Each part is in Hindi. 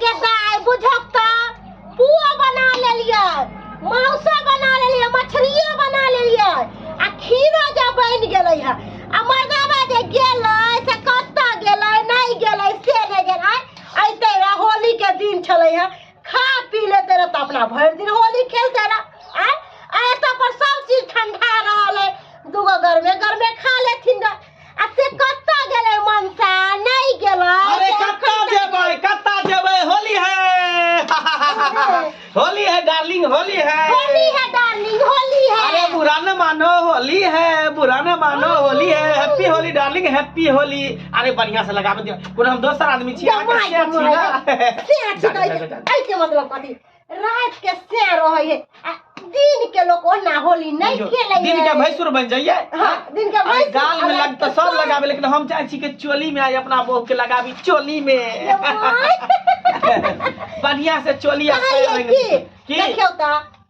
गेदाई बुझक पुआ बना लेलिए, मांसा बना लेलिए, मछलिए बना लेलिए, आ खीरो जे बन गेलै है। आ मर्दावा जे गेलै से कत्ता गेलै नहीं गेलै से नहीं गेलै। ऐते रे होली के दिन छलै है, खा पी लेते रे त अपना भर दिन होली खेलते रे। ऐसा पर सब चीज ठंडा रहले, दुगो घर में खा लेथिन रे। आ से कत्ता गेलै मनसा नहीं गेलै। अरे कत्ता जेबै होली है। होली है डार्लिंग, होली है, होली है डार्लिंग, होली है। अरे बुरा न मानो होली है, बुरा न मानो होली है। Happy Holi darling, happy Holi. अरे बढ़िया से लगाबे दियो, कोनो हम दोसर आदमी छी। ऐसे मतलब कथी रात के से रहे है, दिन के लोग ओना होली नहीं खेले। दिन के भैंसुर बन जाइए। हाँ, दिन के भैंसुर गाल में लग तो सब लगाबे, लेकिन हम चाहे छी के चोली में आई अपना बहू के लगाबी चोली में। बढ़िया से चोली देखियो त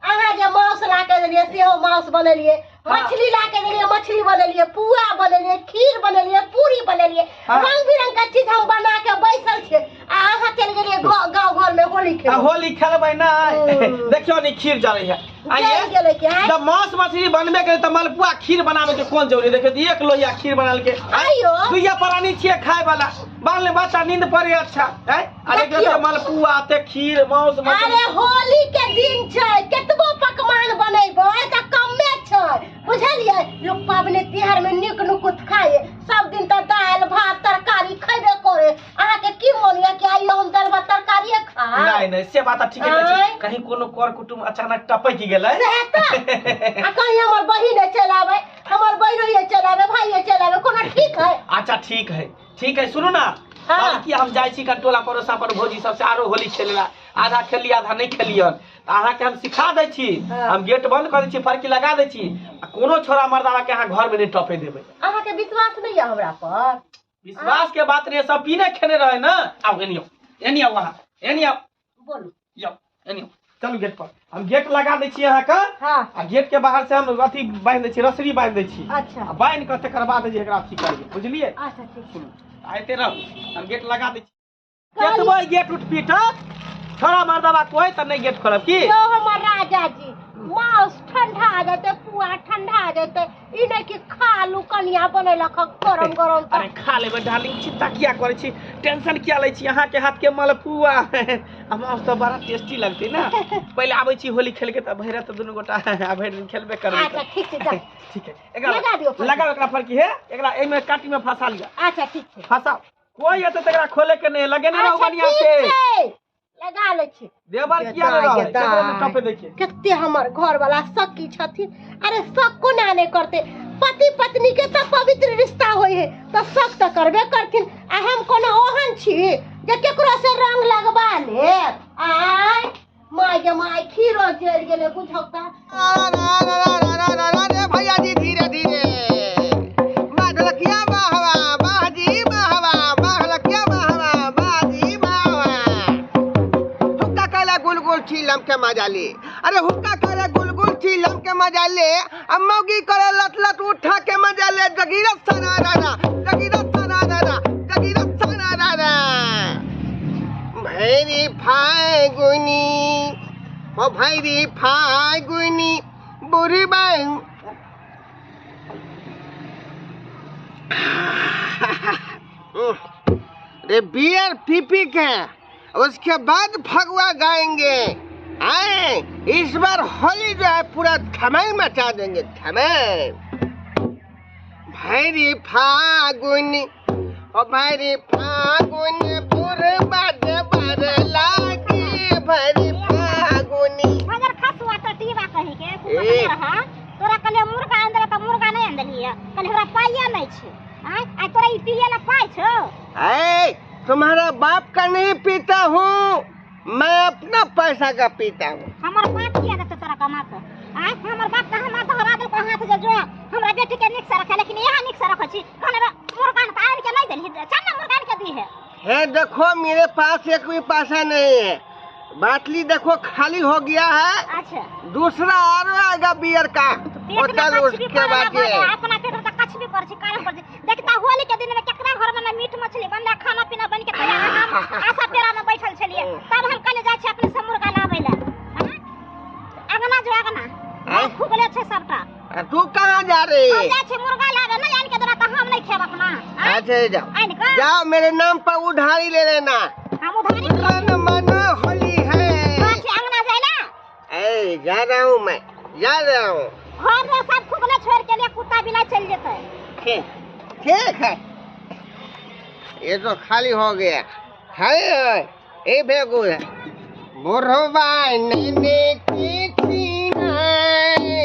अहाँ जे मांस ला के देलिए सेहो मांस बनेलिए, मछली ला के देलिए मछली बनेलिए, पुआ बनेलिए, खीर बनेलिए, पूरी बनेलिए, रंग बिरंग का चीज हम बना के बैठल छे। अहाँ चल गेलिए गांव घर में होली खेले। होली खेलबै ना। देखियो नहीं खीर जले है। आइए जब मांस मछली बनबे करे त मलपुआ खीर बनावे के कोन जरूरी। देखियो एक लोहिया खीर बनाल के आइयो दुइया प्राणी छिए खाए वाला, बाल बच्चा नींद पड़े अच्छा है। अरे के मलपुआ ते खीर मांस मछली। अरे होली के दिन छै, केतबो पकवान बनेबै त कमे छै, बुझलिए। लोग पाबने तिहार में निक नुकुत खाए, सब दिन त दाल भात तरकारी खैबे करे। अहाँ के की मोनिया कि आइयो हम दाल भात तरकारी खा। नहीं से बात ठीक है। कहीं कोनो कर कुटुम अचानक टपक गेलै आ कहीं हमर बहिन चलावे, हमर बहिन चलावे, भाई चलावे, कोनो ठीक है। अच्छा ठीक है, ठीक है। सुनो ना कि हम जाय छी टोला पड़ोसा पर भौजी सब से आरो होली खेलेला। आधा खेली आधा नहीं खेलियन त अहाँ के हम सिखा दै छी। हम गेट बंद कर दै छी, फरकी लगा दै छी। कोनो छोरा मर्दावा के अहाँ घर में नहीं टपे देबै। अहाँ के विश्वास नहीं है हमरा पर? विश्वास के बात रे, सब पीने खेने रहे ना। आओ एनियो वहां एनियो बोलू जाओ एनियो चलू गेट पर। हम गेट लगा दै छी अहाँ के। हां आ गेट के बाहर से हम अथी बांध दै छी, रसरी बांध दै छी। अच्छा बांध के तकर बाद जे एकरा अथी करिए, बुझलिए। अच्छा ठीक सुनो आइते रहो, हम गेट लगा दै छी। केतबो गेट उठ पीटत छोरा मर्दावा कोई त नहीं गेट खोलब की। यो हमर राजा जी मांस ठंडा आ जाते, पुआ ठंडा आ जाते, ई नहीं कि खालू कनिया बनैलक गरम गरम। अरे खा लेबै डार्लिंग, चिंता किया करे छी, टेंशन किया ले छी। अहाँ के हाथ के मलपुआ मांस तो बड़ा टेस्टी लगते ना। पहले आबै छी होली खेल के त भैरा त दुनु गोटा भैर दिन खेलबे करबै। अच्छा ठीक छै जा ठीक है। एकरा लगा दियो, लगाओ, एकरा फरकी है, एकरा ए में काटी में फंसा लिया। अच्छा ठीक छै फंसाओ, कोई एते तकरा खोले के नहीं, लगे नहीं रहो बढ़िया से। लगा ले छी। देवर किया ले रहो एकरा में टपे देखिए। कते हमर घर वाला सकी छथिन। अरे शक को ना नहीं करते, पति पत्नी के तो पवित्र रिश्ता होय है तो शक तो करबे करथिन। आ हम कोनो ओहन छी जे केकरो से रंग लगबा ले। आय माय के माय खीरो जल गेले बुझौता। अरे भैया जी धीरे धीरे माधलकिया बाहवा बाजी बाहवा माधलकिया बाहवा बाजी बाहवा। हुक्का काला गुलगुल छीलम के मजा ले। अरे हुक्का काला गुलगुल छीलम के मजा ले। अम्मौगी करे लट लट उठा के मजा ले। जगीरत सना दादा, जगीरत सना दादा, जगीरत सना दादा। भैरी फागुनी ओ भैरी फागुनी बुरी बाई। रे बियर पी पी के उसके बाद फगुआ गाएंगे। आए इस बार होली जो है पूरा धमाल मचा देंगे, धमाल। भैरी फागुनी ओ भैरी फागुनी बुरबा दे बरला की भैरी फागुनी। मगर खसुआ तो टीवा कहि के कुछ रहा तोरा कले मुर्गा अंदर त मुर्गा नहीं अंदलिया कले हमरा पाइया नहीं छे। आ तोरा ई पिए ला पाई छो? ए तुम्हारा बाप का नहीं पीता हूँ, मैं अपना पैसा का पीता हूँ। हमर बाप किया देते तोरा कमा के? हमर बाप का हम तोहरा दे को हाथ जे जो हमरा बेटी के निक से रखे, लेकिन यहां निक से रखे छी कने मुर्गा त आन के नहीं देली, चल ना मुर्गा के दी है। है देखो मेरे पास एक भी पैसा नहीं है, बाटली देखो खाली हो गया है। अच्छा दूसरा और आएगा बियर का। चल उसके बाद अपना पेट में कछ भी कर छी कारण पर देखता होली के दिन में केकरा घर में मीट मछली बनला, खाना पीना बन के तैयार हम आशा पेरा में बैठल छलिए। तब हम कल जाय छी अपने से मुर्गा लाबै ले अगना जो अगना हाँ? खुगले छै सबटा तू कहाँ जा रही हम जाय छी मुर्गा लाबै नहीं आन के देना तो हम नहीं खेब अपना अच्छा जाओ आन के जाओ मेरे नाम पर उधारी ले लेना हम उधारी मन मन होली है बात अगना जाय ना ए जा रहा हूँ मैं जा रहा हूँ घर में सब खुगले छोड़ के लिए कुत्ता बिलाई चल जेतै ठीक है ये तो खाली हो गया है ए बेगू है बुढ़वा नैने की छीनाए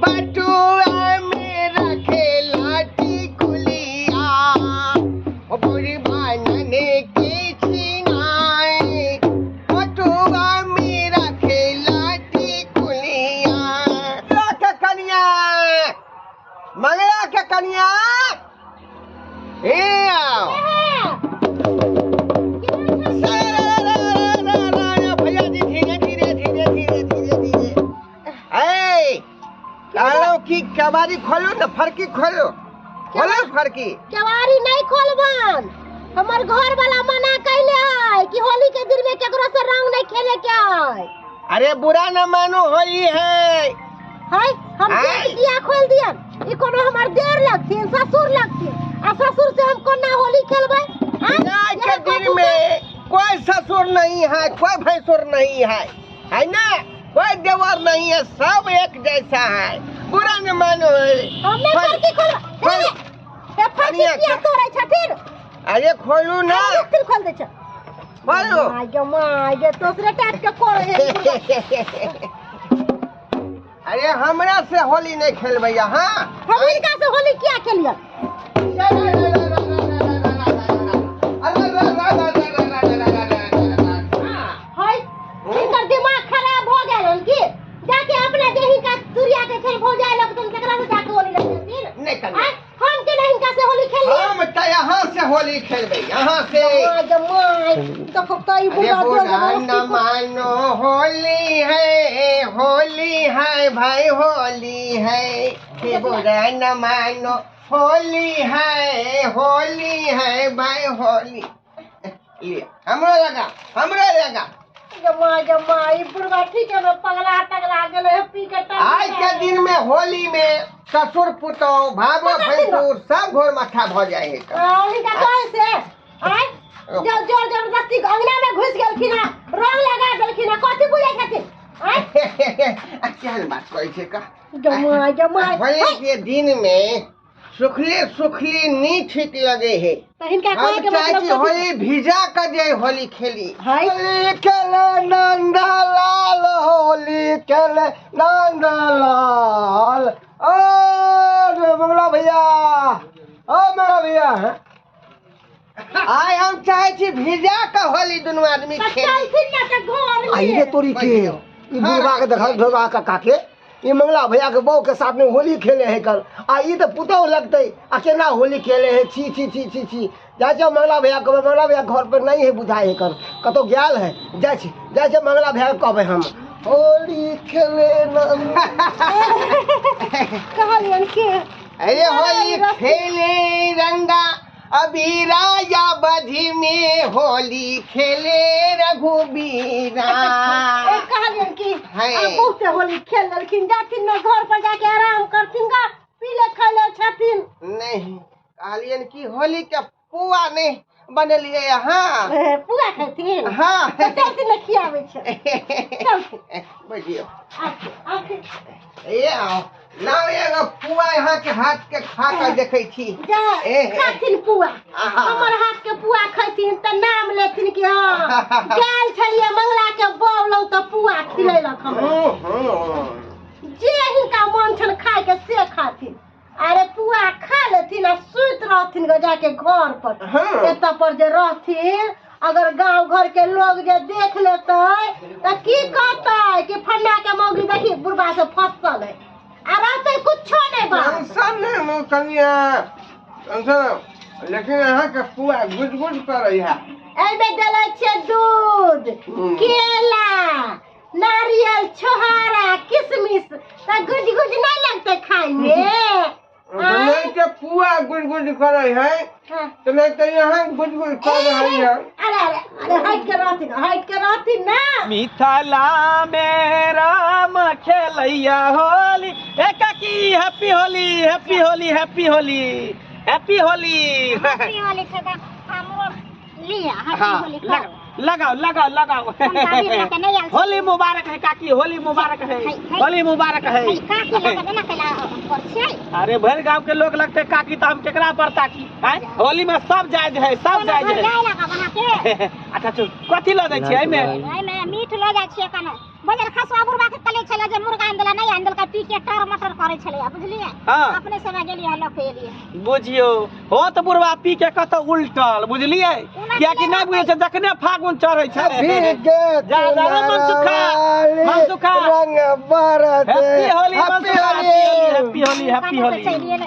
बटुआ में रखे लाठी कुलिया ओ बुढ़वा नैने की छीनाए बटुआ में रखे लाठी कुलिया के कनिया मंगला के कनिया ए आओ भैया जी धीरे धीरे धीरे धीरे धीरे धीरे की कबाड़ी खोलो न फरकी खोलो खोलो फरकी केवारी नहीं खोलबन हमर घर वाला मना कैले है कि होली के दिन में केकरो से रंग नहीं खेले के है अरे बुरा न मानो होली है हम गेट दिया खोल दिया ई कोनो हमर देर लगथिन ससुर लगथिन आ ससुर से हम कोना होली खेलबै आज के दिन में कोई ससुर नहीं है कोई भैंसुर नहीं है ना कोई देवर नहीं है सब एक जैसा है बुरा न मानो हमने फरकी खोल ए फरकी किया तोड़ै छथिन अरे खोलू ना खोल दे छ खोलो माय गे दूसरे टाइप के कोड़े है अरे हमरा से होली नहीं खेलबै हां हम इनका से होली क्या खेलिए हाय इनका दिमाग खराब हो गेल की जाके अपने देही का सूर्या के खेल भौ जाए लोग तुम केकरा से जाके होली खेलथिन नहीं करना हम के नहीं इनका से होली खेलिए हम त यहां से होली खेलबै यहां से माय तो फक्ताई बुला न मानो होली है भाई होली है के बुरा न मानो होली है भाई होली ये हमरो लगा जमा ई बुढ़वा ठीक है मैं पगला टगला गेले है पी के आज के दिन में होली में ससुर पुतौह भागो भैंसुर सब घोर मट्ठा भ जाए है इनका कहे से आय जो जोर जबरदस्ती अंगना में घुस गेलखिन रंग लगा देलखिन कथि बुझै छथिन आय क्या बात कहै छै का जमा होली के दिन में सुखली नीच लगे है तो इनका कहे के मतलब होली भिजा कर दे होली खेली हाय होली खेले नंदलाल होली खेले नंदलाल ओ मंगला भैया आय हम चाहे छी भिजा का होली दोनों आदमी खेली आई रे तोरी के ई बुढ़वा के देखल ढोबा का काके ये मंगला भैया के बहू के साथ में होली खेले है कल आ ई तो पुतौह लगते आ केना होली खेले है छी छी छी छी छी जाए मंगला भैया कहबे मंगला भैया घर पर नहीं है बुझाए है कर कतो गेल है जाए मंगला भैया कहबे हम होली खेले कहलियन के अरे होली खेले रंगा अभी राजा बधी में होली खेले रघुबीरा कहलियन की है। बहुत होली खेल लेकिन जातिन में घर पर जाके आराम करथिन का पीले खैले छथिन नहीं कहलियन की होली के पुआ नहीं बनलिए हाँ पूरा खैथिन हाँ चलती न खियावे छै बैठियो आके ये आओ लाओ एगो पुआ यहाँ के हाथ के खा कर देखे छी जा खाथिन पुआ हमर हाथ के पुआ खैथिन त नाम लेथिन कि हां गेल छलिए मंगला के बोलौ त पुआ खिलैलक हम जे हिनका मन छन खाए के से खाथिन अरे पुआ खा लेथिन आ सुत रहथिन जाके घर पर एत पर जे रहथिन अगर गांव घर के लोग जे देख लेते त की कहते कि फन्ना के मौगी देखी बुढ़वा से फसल है आ रहते कुछो नहीं बा टेंशन नहीं कनिया टेंशन लेकिन यहाँ के पुआ गुज कर रही है एमे देले छे दूध केला नारियल छोहारा किशमिश त गुज नहीं लगते खाए में नहीं के पुआ गुज कर रही है तो नहीं तो यहाँ गुज कर रही है अरे हट के रहती ना। मिथिला में राम खेलैया होली। ए काकी happy Holi happy Holi happy Holi happy Holi. Happy Holi से तो हमरो लिया हैप्पी हाँ, होली लगाओ लगाओ लगाओ। होली मुबारक है काकी, होली मुबारक है, होली मुबारक है। काकी लगा ना केला पर छै। अरे भर गांव के लोग लगते काकी तो हम केकरा पड़ता की हैं? होली में सब जायज है, सब जायज है। जाय लगा बना के। अच्छा चल कथी ल दै छियै एमे? एमे मीठ ल जाय छियै कने। बजर खसवा बुरबा के कले छले जे मुर्गा आंदला नहीं आंदल का पी के टर मटर करे छले, बुझलिए? हाँ। अपने समय गेलिए ल के एलिए। बुझियो हो त बुढ़वा पी के कत उल्टल, बुझलिए? किया कि नहीं बुझे छै जखने फागुन चढ़ै छै। जा जा मनसुखा मनसुखा रंग बरस हैप्पी होली मनसुखा, हैप्पी होली हैप्पी होली चलिए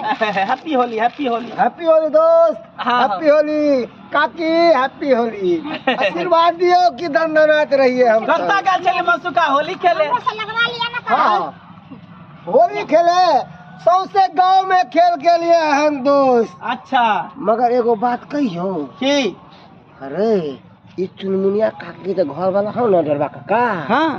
happy Holi happy Holi. Happy Holi दोस्त, हाँ। हैप्पी होली काकी, हैप्पी होली। आशीर्वाद दियो कि दंडनाथ रहिए हम सब। रास्ता का चले मनसुखा होली खेले। हमरो से लगवा लिया ना तो। हाँ होली खेले सौसे गांव में खेल के लिए हम दोस्त। अच्छा मगर एगो बात कहियो की? अरे ई चुनमुनिया काकी के घर वाला हो ना डरवा काका, हाँ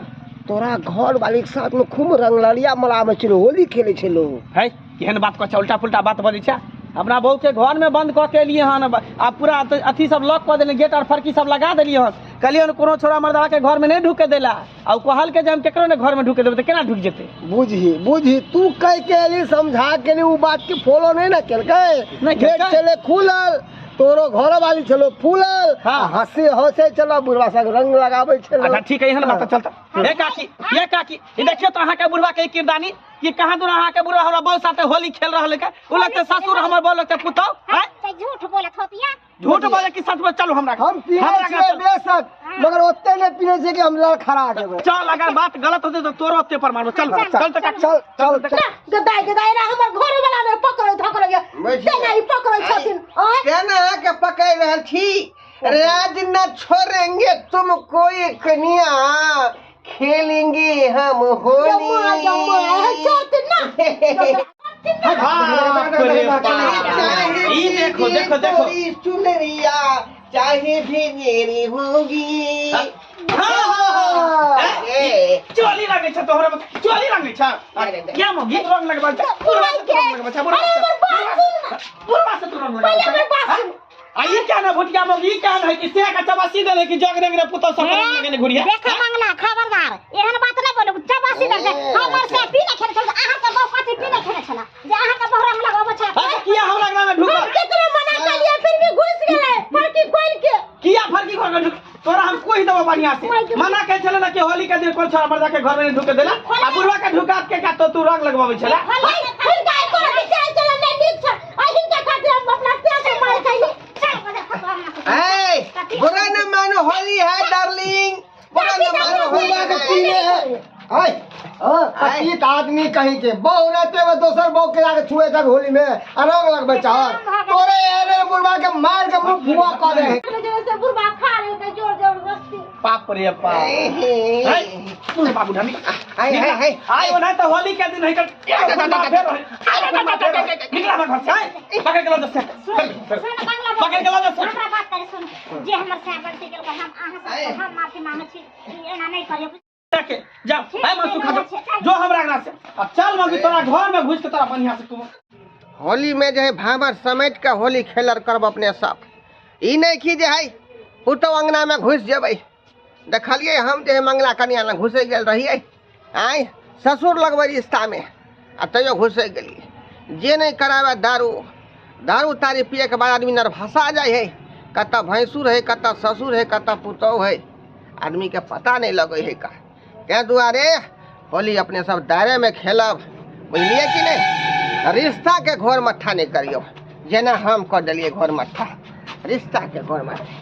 तोरा घर वाली के साथ में खूब रंग ललिया मला में चलो होली खेले छलो है केहन बात कह उल्टा पुल्टा बात बजै छै। अपना बहू के घर में बंद कऽ के एलिए हन, आ पूरा अथी सब लॉक कऽ देलिए, गेट और फरकी सब लगा देलिए हन। कहलिए हन कोनो छोरा मर्दवा के घर में नहीं ढुके देला, आ कहल के जे हम केकरो ने घर में ढुके देबै त केना ढुक जेतै? बुझी तू कह के एली समझा के ली, उ बात के फॉलो नहीं ना केलकै। गेट चले खुलल, तोरो घर वाली चलो फूलल, हाँ। हंसी हंसे चलो बुढ़वा सब रंग लगावे चलो। अच्छा ठीक है एहन बात चलता। ए काकी ई देखियो तो अहाँ के बुढ़वा के किरदानी कि कहां दूर अहाँ के बुढ़वा हमरा बहुत साथे होली खेल रहल है। उ लगते ससुर हमर बोल लगते पुतौ हैं? ते झूठ बोलत होतिया। झूठ बोले कि सच में चलो हमरा हम पीने छियै बेशक, मगर ओते नहीं पीने छियै कि हम लड़ खड़ा देबै। चल अगर बात गलत होते तो तोरो ओते पर मारो। चल चल तो चल गदाई ना हमर घर वाला ने पकड़ धकड़ गया। केना ई पकड़ छथिन? केना के पकड़ रहल छी? राज न छोड़ेंगे तुमको ये कन्या, खेलेंगे हम होली। ई देखो देखो देखो चुनरिया चाहे भी मेरी होगी। चोली लगे छ तोहरा में, चोली लगे छ क्या मगी रंग लगबा छ? बुढ़वा से रंग लगबा छ, बुढ़वा से रंग लगबा छ। आई क्या ना भुटिया मगी क्या है कि से का चबासी दे कि जग रंग रे पुतो सब रंग लगे ने घुरिया। देखा मंगला खबरदार एहन बात नहीं बोलू, चबासी दे हमर से पी नहीं खेले छल। आहा के बहु कथि पी नहीं खेले छल जे आहा के बहु रंग लगाबो छ। अरे किया हम लगना में ढुका कितना मना कर लिया फिर भी घुस गेले फरकी खोल के। किया फरकी खोल के तोरा हम कोई दबा बढ़िया से मना के चले ना कि होली के दिन कोन छोरा मर्दा के घर में ढुके देला, आ बुढ़वा के ढुका के का तो तू रंग लगवावे छला। फिर गाय को चल नहीं ठीक छ। अहिं के खातिर हम अपना से मार खाई। बुरा न मानो होली है डार्लिंग, बुरा न मानो होली है। पतित आदमी कहीं के बहु रहते हुए दोसर बहु के जाके छुए तक होली में रंग लगबे चाह तोरे एरे बुढ़वा के मार के मुंह फुआ कर दे। जैसे बुढ़वा खा रहे थे जोर जबरदस्ती। पाप रे पाप तू बाबू ढमी आई ओना तो होली के दिन है कर निकला घर से पकड़ के ला दस पकड़ के ला दस। हमरा बात करे सुन, जे हमर से गलती केल हम आहा से हम माफी मांगे छी, एना नहीं करियो। जा है मनसुखा जो हमरा गना से अब चल मगी तोरा घर में घुस के तोरा बढ़िया से तू होली में जो है भावर समेट के होली खेलर करब अपने सब। ई नहीं की जे है पुतो अंगना में घुस जेबै। देखलिए हम जो है मंगला कन्या लग घुसे गेल रहिए, आय ससुर लगबै रिश्ता में, आ तैयो घुसे गेलिए। जे नहीं करावे दारू तारी पिए के बाद आदमी नरभसा जाए है। कत भैंसुर है, कत ससुर है, कत पुतौ है, आदमी के पता नहीं लगे है का। क्या दुआरे होली अपने सब दायरे में खेलब, बुझलिए कि नहीं? रिश्ता के घोर मट्ठा नहीं करियो, जेना हम कर दिलिए घोर मट्ठा, रिश्ता के घोर मट्ठा।